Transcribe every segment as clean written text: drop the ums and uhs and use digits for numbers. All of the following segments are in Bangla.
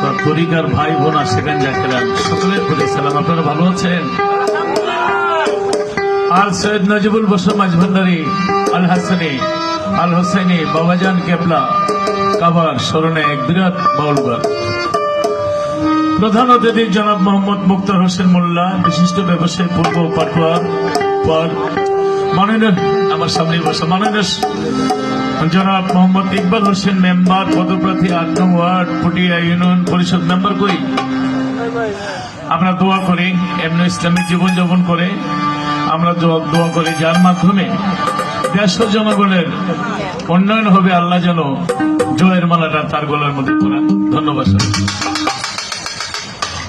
আমার তরিকার ভাই বোন সেখান জাকেরান সকলের প্রতি সালাম। আপনারা ভালো আছেন? আল সৈয়দ নজিবুল বসর মাঝভান্ডারি আল হাসানি আল হোসেনি বাবাজান কেবলা কাবার স্মরণে এক বিরাট বাউলগান। প্রধান অতিথি জনাব মোহাম্মদ মুক্তার হোসেন মোল্লা, বিশিষ্ট ব্যবসায়ী পূর্ব পাটুয়া পর মাননীয় আমার সামনে বসা মাননীয় জনাব মোহাম্মদ ইকবাল হোসেন মেম্বার, পদপ্রার্থী ৮ নং ওয়ার্ড পুটিয়া ইউনিয়ন পরিষদ মেম্বার। কই আমরা দোয়া করি এমনি ইসলামিক জীবনযাপন করে আমরা দোয়া করি যার মাধ্যমে দেশ ও জনগণের উন্নয়ন হবে। আল্লাহ যেন জয়ের মালাটা তার গলার মধ্যে পড়ান। ধন্যবাদ।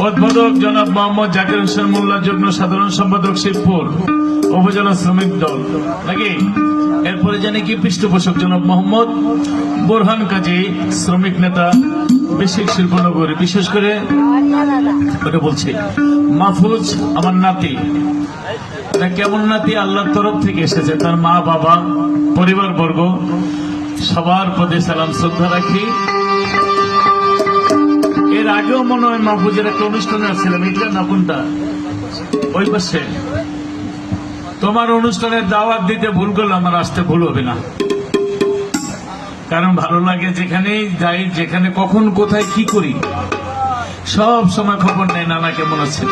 উদ্বোধক জনাব মোহাম্মদ জাকির হোসেন মোল্লা, যুগ্ম সাধারণ সম্পাদক শিবপুর উপজেলা শ্রমিক দল নাকি। এরপরে জানি কি পৃষ্ঠপোষক জনাব মোহাম্মদ বোরহান কাজী, শ্রমিক নেতা বেসিক শিল্পনগরী। বিশেষ করে ওটা বলছি মাহফুজ আমার নাতি, কেমন নাতি আল্লাহর তরফ থেকে এসেছে, তার মা বাবা পরিবার বর্গ সবার প্রতি সালাম শ্রদ্ধা রাখি। এর আগেও মনে হয় মাহফুজের একটা অনুষ্ঠানে আসছিলাম, এটা না কোনটা ওই পাশে। তোমার অনুষ্ঠানের দাওয়াত দিতে ভুল করলে আমার আসতে ভুল হবে না, কারণ ভালো লাগে যেখানেই যাই, যেখানে কখন কোথায় কি করি সব সময় খবর নেই নানা কেমন আছে।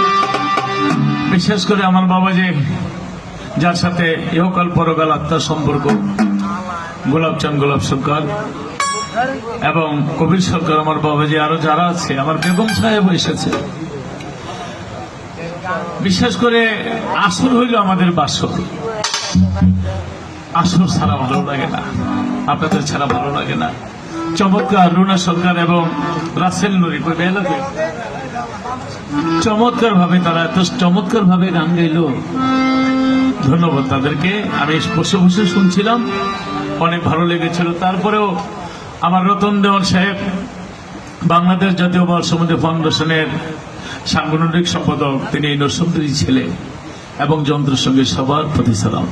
বিশেষ করে আমার বাবা যে যার সাথে ইহকাল পরকাল আত্মার সম্পর্ক, গোলাপচাঁদ গোলাপ সরকার এবং কবির সরকার, আমার বাবা যে আরো যারা আছে, আমার বেগম সাহেব এসেছে। বিশেষ করে আসর হইল আমাদের বাসর, আসর ছাড়া ভালো লাগে না, আপনাদের ছাড়া ভালো লাগে না। চমৎকার রুনা সরকার এবং রাসেল নুরি চমৎকার ভাবে, তারা এত চমৎকার ভাবে গান গাইল, ধন্যবাদ তাদেরকে। আমি বসে বসে শুনছিলাম, অনেক ভালো লেগেছিল। তারপরেও আমার রতন দেওয়ান সাহেব, বাংলাদেশ জাতীয় বাল সমিতি ফাউন্ডেশনের সাংগঠনিক সম্পাদক, তিনি নরসিংদীর ছেলে এবং যন্ত্রের সঙ্গে সবার প্রতি সালাম।